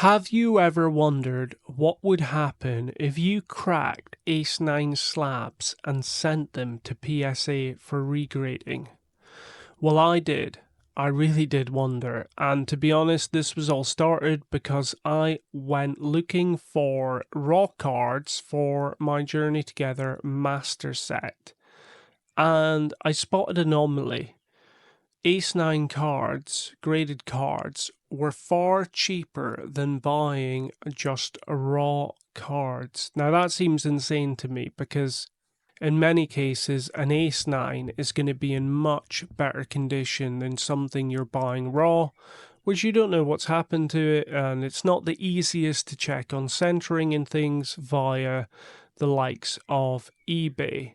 Have you ever wondered what would happen if you cracked Ace 9 slabs and sent them to PSA for regrading? Well, I did. I really did wonder. And to be honest, this was all started because I went looking for raw cards for my Journey Together master set. And I spotted an anomaly. Ace 9 cards, graded cards, were far cheaper than buying just raw cards. Now that seems insane to me because in many cases an Ace 9 is going to be in much better condition than something you're buying raw, which you don't know what's happened to it, and it's not the easiest to check on centering and things via the likes of eBay.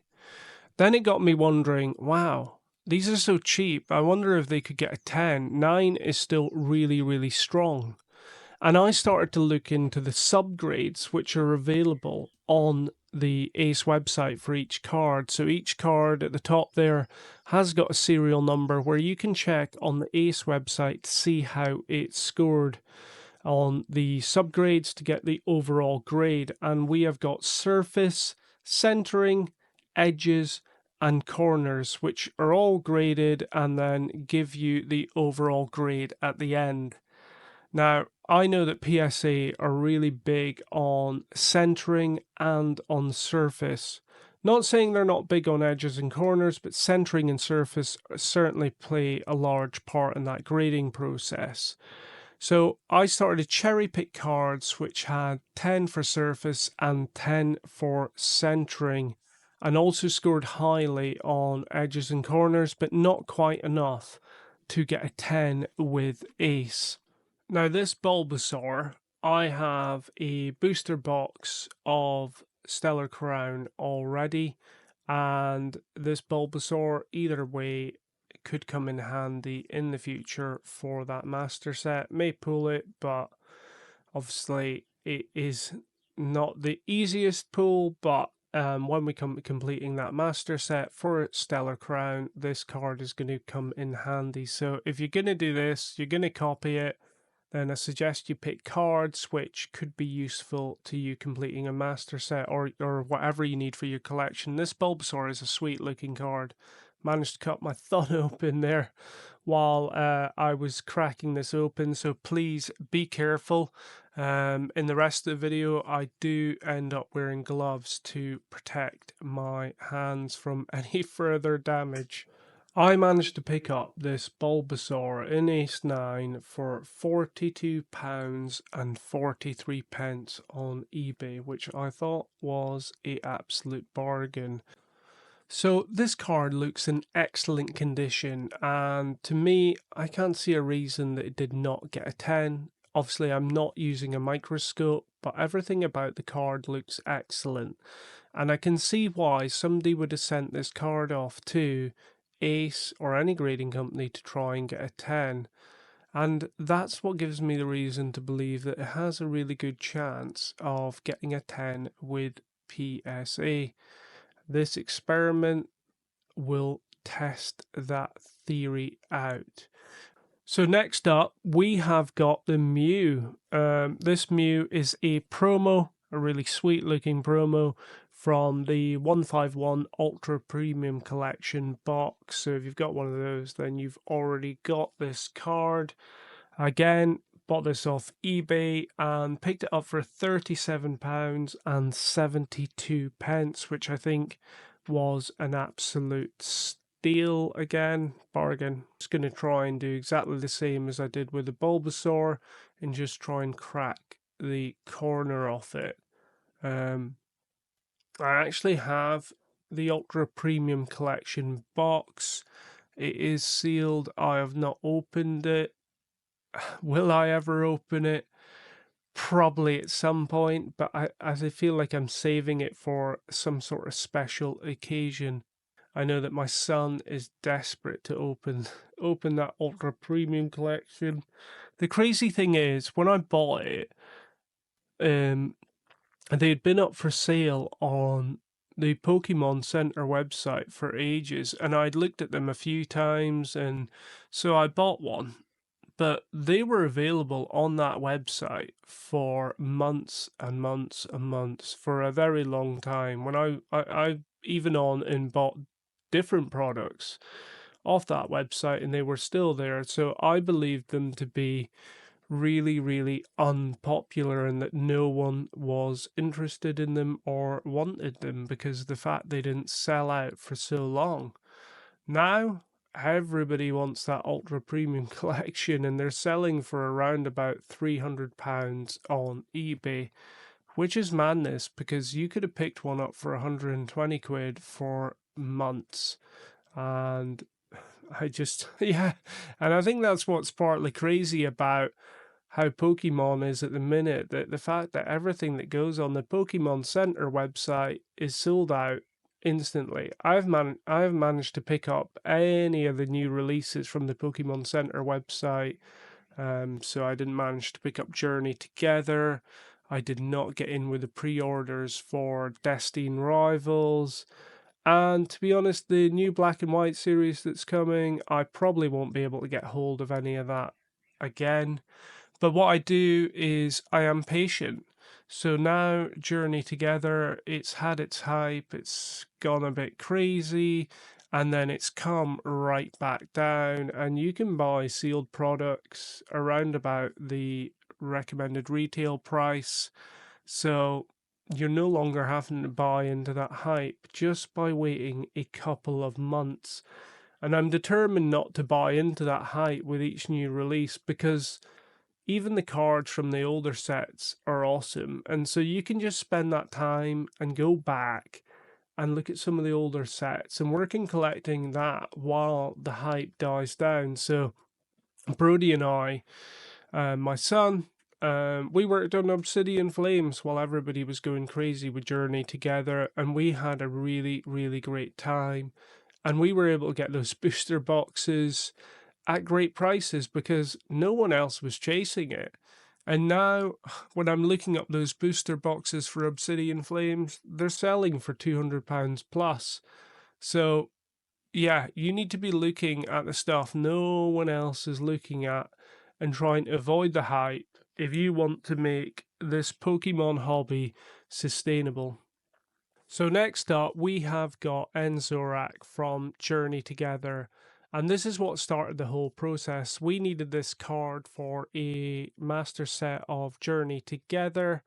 Then it got me wondering, wow, these are so cheap. I wonder if they could get a 10. 9 is still really, really strong. And I started to look into the subgrades which are available on the Ace website for each card. So each card at the top there has got a serial number where you can check on the Ace website to see how it's scored on the subgrades to get the overall grade. And we have got surface, centering, edges, and corners, which are all graded and then give you the overall grade at the end. Now, I know that PSA are really big on centering and on surface. Not saying they're not big on edges and corners, but centering and surface certainly play a large part in that grading process. So I started to cherry pick cards which had 10 for surface and 10 for centering, and also scored highly on edges and corners, but not quite enough to get a 10 with Ace. Now this Bulbasaur, I have a booster box of Stellar Crown already, and this Bulbasaur either way could come in handy in the future for that master set. May pull it, but obviously it is not the easiest pull, but when we come to completing that master set for Stellar Crown, this card is going to come in handy. So if you're going to do this, you're going to copy it, then I suggest you pick cards which could be useful to you completing a master set or whatever you need for your collection. This Bulbasaur is a sweet looking card. Managed to cut my thumb open there while I was cracking this open, so please be careful. In the rest of the video I do end up wearing gloves to protect my hands from any further damage. I managed to pick up this Bulbasaur in Ace 9 for £42 and 43 pence on eBay, which I thought was an absolute bargain. So this card looks in excellent condition, and to me I can't see a reason that it did not get a 10. Obviously I'm not using a microscope, but everything about the card looks excellent, and I can see why somebody would have sent this card off to Ace or any grading company to try and get a 10. And that's what gives me the reason to believe that it has a really good chance of getting a 10 with PSA. This experiment will test that theory out. So next up, we have got the Mew. This Mew is a promo, a really sweet looking promo from the 151 Ultra Premium Collection box. So if you've got one of those, then you've already got this card. Again, bought this off eBay and picked it up for £37 and 72 pence, which I think was an absolute steal again, bargain. Just going to try and do exactly the same as I did with the Bulbasaur and just try and crack the corner off it. I actually have the Ultra Premium Collection box. It is sealed. I have not opened it. Will I ever open it? Probably at some point, but as I feel like I'm saving it for some sort of special occasion. I know that my son is desperate to open that Ultra Premium Collection. The crazy thing is, when I bought it, they had been up for sale on the Pokemon Center website for ages, and I'd looked at them a few times, and so I bought one. but they were available on that website for months and months and months for a very long time. When I even on and bought different products off that website and they were still there. So I believed them to be really, really unpopular and that no one was interested in them or wanted them because of the fact they didn't sell out for so long. Now, everybody wants that ultra premium collection and they're selling for around about £300 on eBay, which is madness because you could have picked one up for 120 quid for months. And I just, yeah, and I think that's what's partly crazy about how Pokemon is at the minute, that the fact that everything that goes on the Pokemon Center website is sold out instantly. I've managed to pick up any of the new releases from the Pokemon Center website. So I didn't manage to pick up Journey Together. I did not get in with the pre-orders for Destiny Rivals. And to be honest, the new Black and White series that's coming, I probably won't be able to get hold of any of that again. But what I do is I am patient. So now Journey Together, it's had its hype, it's gone a bit crazy, and then it's come right back down. And you can buy sealed products around about the recommended retail price. So you're no longer having to buy into that hype just by waiting a couple of months. And I'm determined not to buy into that hype with each new release because even the cards from the older sets are awesome. And so you can just spend that time and go back and look at some of the older sets and work in collecting that while the hype dies down. So Brody and I, my son, we worked on Obsidian Flames while everybody was going crazy with Journey Together, and we had a really, really great time. And we were able to get those booster boxes at great prices because no one else was chasing it. And now, when I'm looking up those booster boxes for Obsidian Flames, they're selling for £200 plus. So, yeah, you need to be looking at the stuff no one else is looking at and trying to avoid the hype if you want to make this Pokemon hobby sustainable. So next up, we have got Enzorak from Journey Together. And this is what started the whole process. We needed this card for a master set of Journey Together.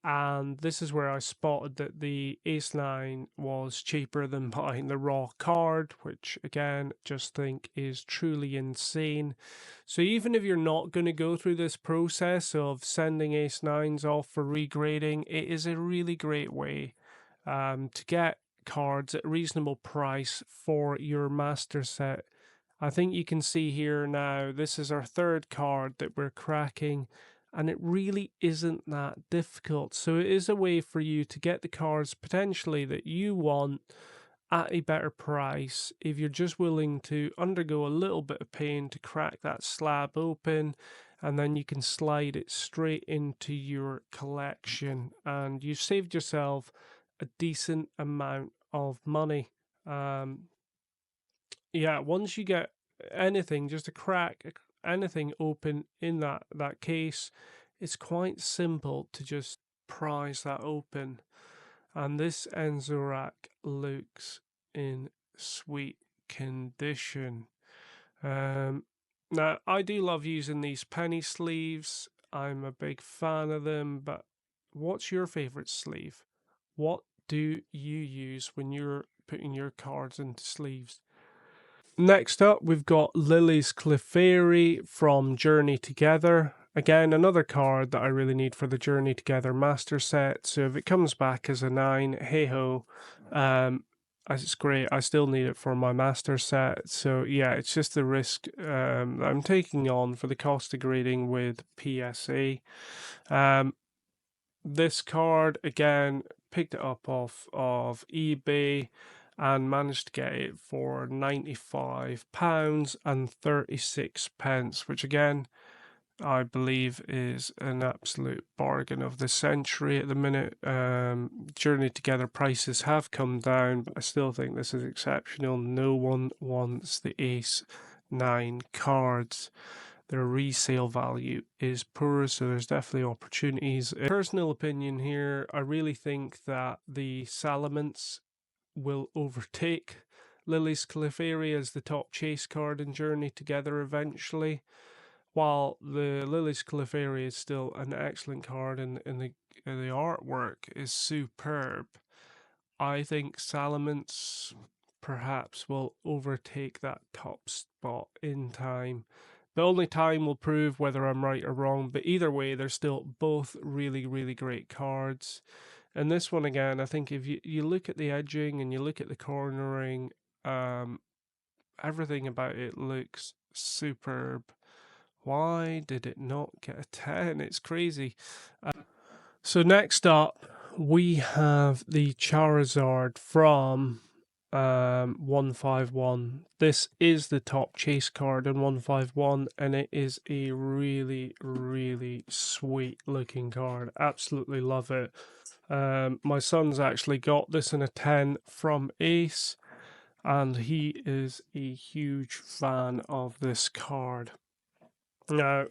And this is where I spotted that the Ace 9 was cheaper than buying the raw card, which again, just think is truly insane. So even if you're not going to go through this process of sending Ace 9s off for regrading, it is a really great way to get cards at a reasonable price for your master set. I think you can see here now, this is our third card that we're cracking, and it really isn't that difficult. So it is a way for you to get the cards potentially that you want at a better price if you're just willing to undergo a little bit of pain to crack that slab open, and then you can slide it straight into your collection and you've saved yourself a decent amount of money. Yeah, once you get anything, just a crack, anything open in that case, it's quite simple to just prise that open. And this Enzorak looks in sweet condition. Now, I do love using these penny sleeves. I'm a big fan of them, but what's your favorite sleeve? What do you use when you're putting your cards into sleeves? Next up, we've got Lily's Clefairy from Journey Together. Again, another card that I really need for the Journey Together master set. So if it comes back as a 9, hey ho. It's great. I still need it for my master set. So yeah, it's just the risk I'm taking on for the cost of grading with PSA. This card, again, picked it up off of eBay and managed to get it for £95 and 36 pence, which again I believe is an absolute bargain of the century at the minute. Journey Together prices have come down, but I still think this is exceptional. No one wants the Ace 9 cards. their resale value is poor, so there's definitely opportunities. Personal opinion here, I really think that the Salamence will overtake Lily's Clefairy as the top chase card in Journey Together eventually. While the Lily's Clefairy is still an excellent card and the artwork is superb, I think Salamence perhaps will overtake that top spot in time. The only time will prove whether I'm right or wrong, but either way, they're still both really, really great cards. And this one again, I think if you look at the edging and you look at the cornering, everything about it looks superb. Why did it not get a 10? It's crazy. So next up, we have the Charizard from 151. This is the top chase card in 151, and it is a really, really sweet looking card. Absolutely love it. My son's actually got this in a 10 from Ace, and he is a huge fan of this card. Now,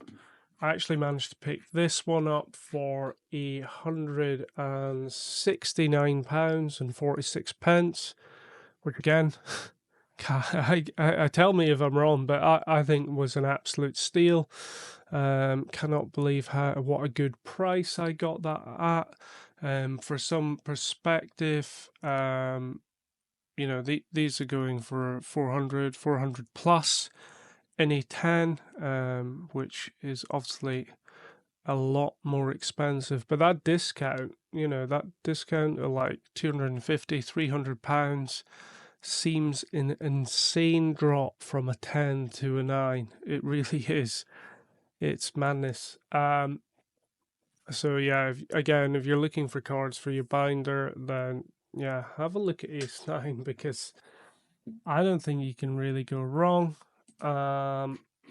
I actually managed to pick this one up for £169.46, which again, I tell me if I'm wrong, but I think was an absolute steal. Cannot believe what a good price I got that at. For some perspective, these are going for 400 plus in a 10, which is obviously a lot more expensive. But that discount of like £250, £300 seems an insane drop from a 10 to a 9. It really is. It's madness. So yeah, if you're looking for cards for your binder, then yeah, have a look at Ace 9, because I don't think you can really go wrong,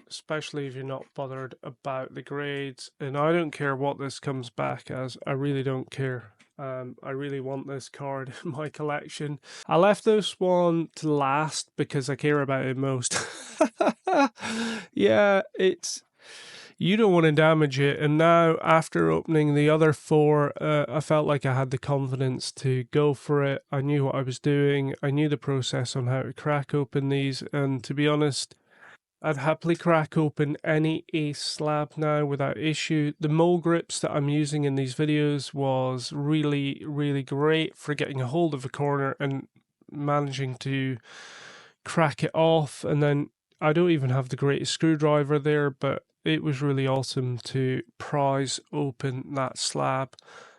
especially if you're not bothered about the grades. And I don't care what this comes back as. I really don't care. I really want this card in my collection. I left this one to last because I care about it most. Yeah, you don't want to damage it. And now, after opening the other 4, I felt like I had the confidence to go for it. I knew what I was doing. I knew the process on how to crack open these. And to be honest, I'd happily crack open any Ace slab now without issue. The mole grips that I'm using in these videos was really, really great for getting a hold of a corner and managing to crack it off. And then I don't even have the greatest screwdriver there, but it was really awesome to prise open that slab.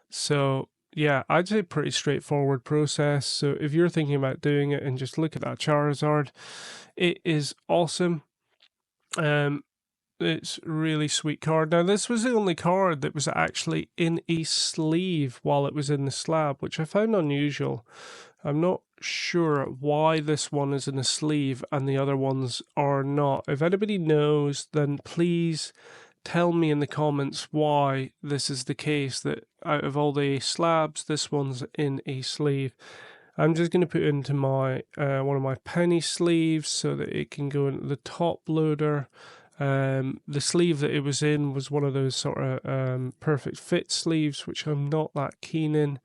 So yeah, I'd say pretty straightforward process. So if you're thinking about doing it, and just look at that Charizard, it is awesome. It's a really sweet card. Now, this was the only card that was actually in a sleeve while it was in the slab, which I found unusual. I'm not sure why this one is in a sleeve and the other ones are not. If anybody knows, then please tell me in the comments why this is the case, that out of all the slabs, this one's in a sleeve. I'm just going to put it into my one of my penny sleeves so that it can go into the top loader. The sleeve that it was in was one of those sort of perfect fit sleeves, which I'm not that keen in.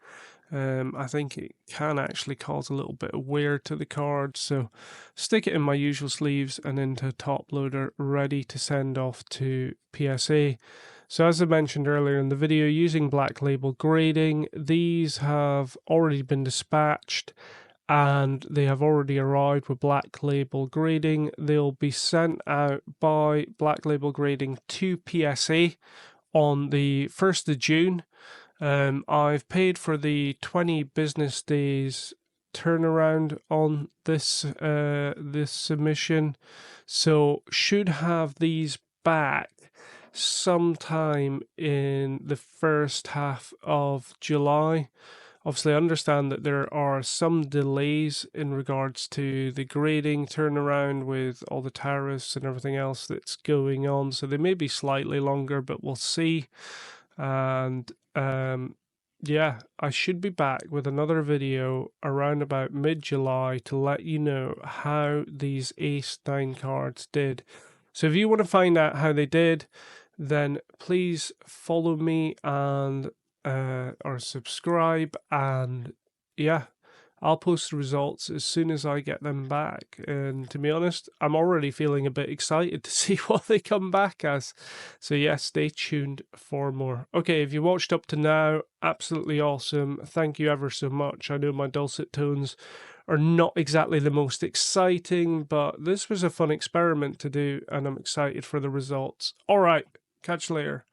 I think it can actually cause a little bit of wear to the card, so stick it in my usual sleeves and into top loader, ready to send off to PSA. So as I mentioned earlier in the video, using Black Label grading, these have already been dispatched and they have already arrived with Black Label grading. They'll be sent out by Black Label grading to PSA on the 1st of June. I've paid for the 20 business days turnaround on this this submission, so should have these back sometime in the first half of July. Obviously, I understand that there are some delays in regards to the grading turnaround with all the tariffs and everything else that's going on, so they may be slightly longer, but we'll see. And yeah, I should be back with another video around about mid-July to let you know how these Ace 9 cards did. So if you want to find out how they did, then please follow me and or subscribe, and yeah, I'll post the results as soon as I get them back. And to be honest, I'm already feeling a bit excited to see what they come back as. So yeah, stay tuned for more. Okay, if you watched up to now, absolutely awesome. Thank you ever so much. I know my dulcet tones are not exactly the most exciting, but this was a fun experiment to do, and I'm excited for the results. All right, catch you later.